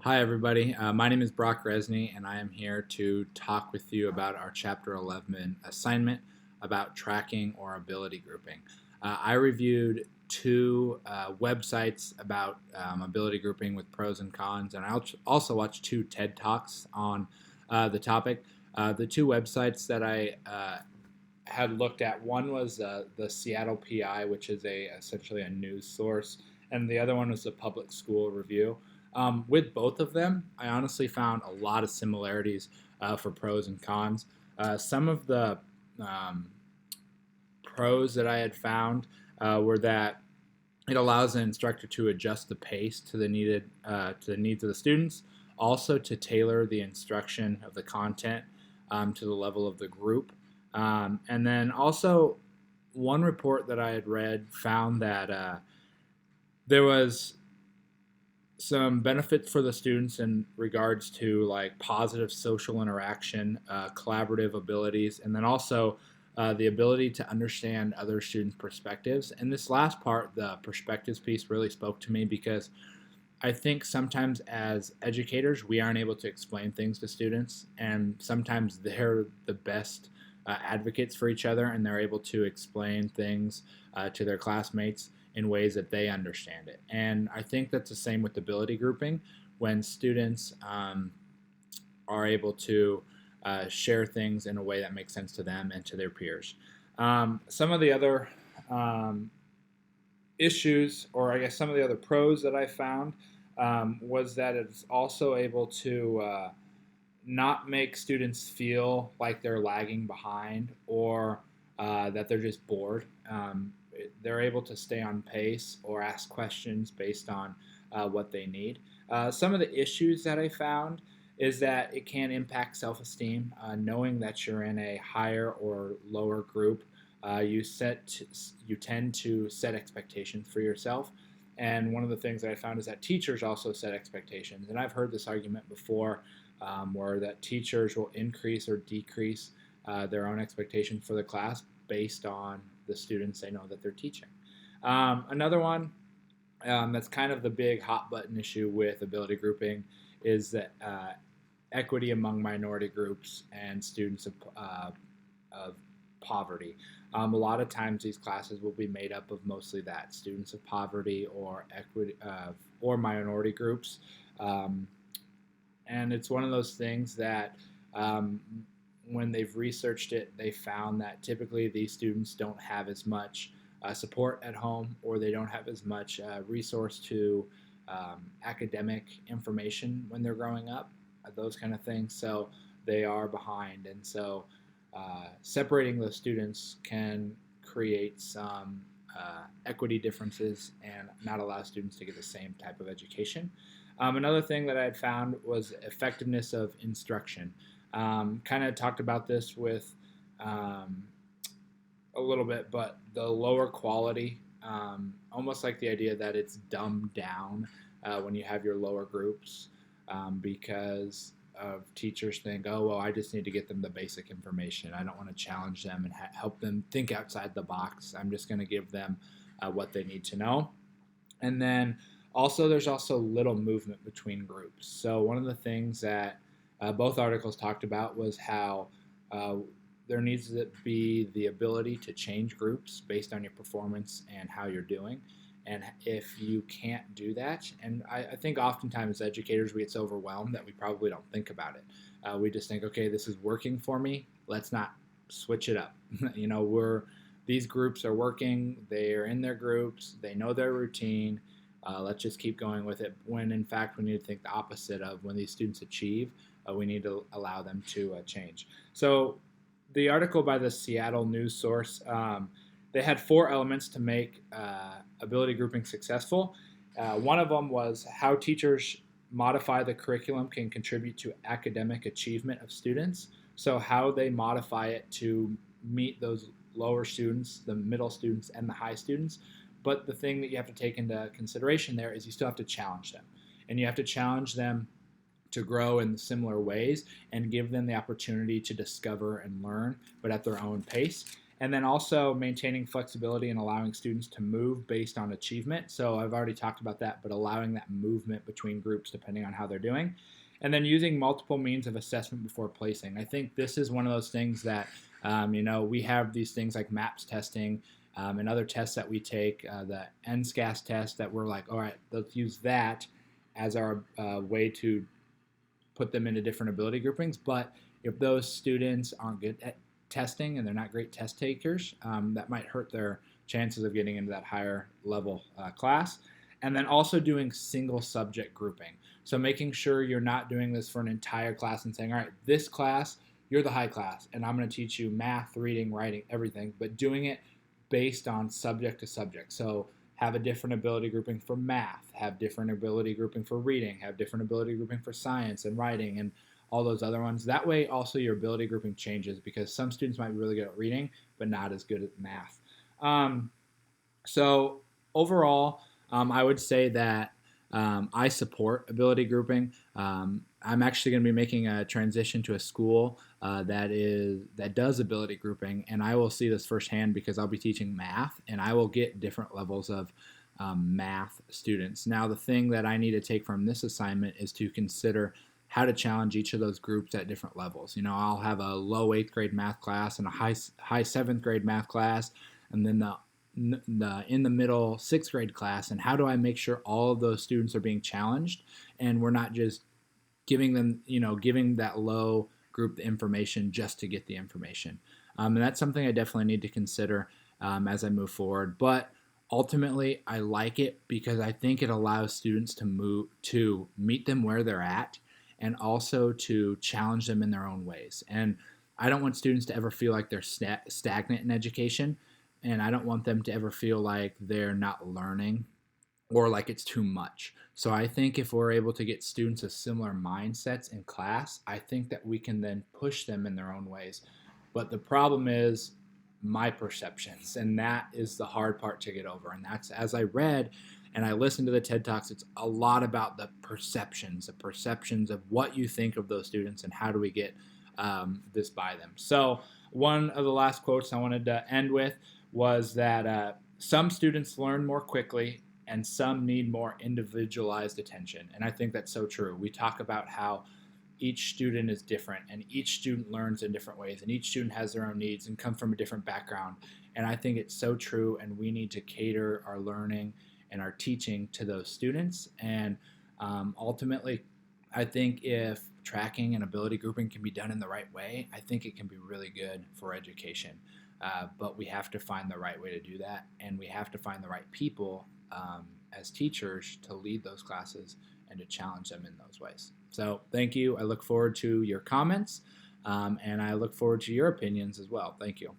Hi, everybody. My name is Brock Resney, and I am here to talk with you about our Chapter 11 assignment about tracking or ability grouping. I reviewed two websites about ability grouping with pros and cons, and I also watched two TED Talks on the topic. The two websites that I had looked at, one was the Seattle PI, which is essentially a news source, and the other one was the Public School Review. With both of them, I honestly found a lot of similarities for pros and cons. Some of the um, pros that I had found were that it allows an instructor to adjust the pace to the needs of the students, also to tailor the instruction of the content to the level of the group, and then also one report that I had read found that there was some benefits for the students in regards to like positive social interaction, collaborative abilities, and then also the ability to understand other students' perspectives. And this last part, the perspectives piece, really spoke to me because I think sometimes as educators, we aren't able to explain things to students, and sometimes they're the best advocates for each other, and they're able to explain things to their classmates in ways that they understand it. And I think that's the same with ability grouping when students are able to share things in a way that makes sense to them and to their peers. Some of the other issues, or I guess some of the other pros that I found, was that it's also able to not make students feel like they're lagging behind or that they're just bored. They're able to stay on pace or ask questions based on what they need. Some of the issues that I found is that it can impact self-esteem. Knowing that you're in a higher or lower group, you tend to set expectations for yourself. And one of the things that I found is that teachers also set expectations. And I've heard this argument before, where that teachers will increase or decrease their own expectations for the class based on the students they know that they're teaching. Another one that's kind of the big hot button issue with ability grouping is that equity among minority groups and students of poverty. A lot of times these classes will be made up of mostly that students of poverty or equity or minority groups, and it's one of those things that when they've researched it, they found that typically these students don't have as much support at home, or they don't have as much resource to academic information when they're growing up, those kind of things. So they are behind, and so separating those students can create some equity differences and not allow students to get the same type of education. Another thing that I had found was effectiveness of instruction. Kind of talked about this with a little bit, but the lower quality, almost like the idea that it's dumbed down when you have your lower groups, because of teachers think, oh, well, I just need to get them the basic information. I don't want to challenge them and help them think outside the box. I'm just going to give them what they need to know. And then also, there's also little movement between groups. So one of the things that both articles talked about was how there needs to be the ability to change groups based on your performance and how you're doing. And if you can't do that, and I think oftentimes as educators we get so overwhelmed that we probably don't think about it. We just think, okay, this is working for me. Let's not switch it up. These groups are working. They are in their groups. They know their routine. Let's just keep going with it. When in fact we need to think the opposite of when these students achieve, we need to allow them to change. So the article by the Seattle news source, they had 4 elements to make ability grouping successful. One of them was how teachers modify the curriculum can contribute to academic achievement of students. So how they modify it to meet those lower students, the middle students, and the high students. But the thing that you have to take into consideration there is you still have to challenge them. And you have to challenge them to grow in similar ways and give them the opportunity to discover and learn, but at their own pace. And then also maintaining flexibility and allowing students to move based on achievement. So I've already talked about that, but allowing that movement between groups depending on how they're doing. And then using multiple means of assessment before placing. I think this is one of those things that, we have these things like MAPS testing and other tests that we take, the NSCAS test that we're like, all right, let's use that as our way to put them into different ability groupings. But if those students aren't good at testing and they're not great test takers, that might hurt their chances of getting into that higher level class. And then also doing single subject grouping. So making sure you're not doing this for an entire class and saying, all right, this class, you're the high class, and I'm going to teach you math, reading, writing, everything, but doing it based on subject to subject. So have a different ability grouping for math, have different ability grouping for reading, have different ability grouping for science and writing and all those other ones. That way also your ability grouping changes because some students might be really good at reading but not as good at math. So overall, I would say that I support ability grouping. I'm actually going to be making a transition to a school that does ability grouping, and I will see this firsthand because I'll be teaching math, and I will get different levels of math students. Now, the thing that I need to take from this assignment is to consider how to challenge each of those groups at different levels. I'll have a low 8th grade math class and a high 7th grade math class, and then the in the middle 6th grade class, and how do I make sure all of those students are being challenged and we're not just giving them, giving that low group the information just to get the information. And that's something I definitely need to consider as I move forward. But ultimately, I like it because I think it allows students to meet them where they're at and also to challenge them in their own ways. And I don't want students to ever feel like they're stagnant in education, and I don't want them to ever feel like they're not learning or like it's too much. So I think if we're able to get students with similar mindsets in class, I think that we can then push them in their own ways. But the problem is my perceptions, and that is the hard part to get over. And that's, as I read and I listened to the TED Talks, it's a lot about the perceptions of what you think of those students and how do we get this by them. So one of the last quotes I wanted to end with was that some students learn more quickly and some need more individualized attention. And I think that's so true. We talk about how each student is different and each student learns in different ways and each student has their own needs and come from a different background. And I think it's so true, and we need to cater our learning and our teaching to those students. And ultimately, I think if tracking and ability grouping can be done in the right way, I think it can be really good for education. But we have to find the right way to do that, and we have to find the right people as teachers to lead those classes and to challenge them in those ways. So thank you. I look forward to your comments, and I look forward to your opinions as well. Thank you.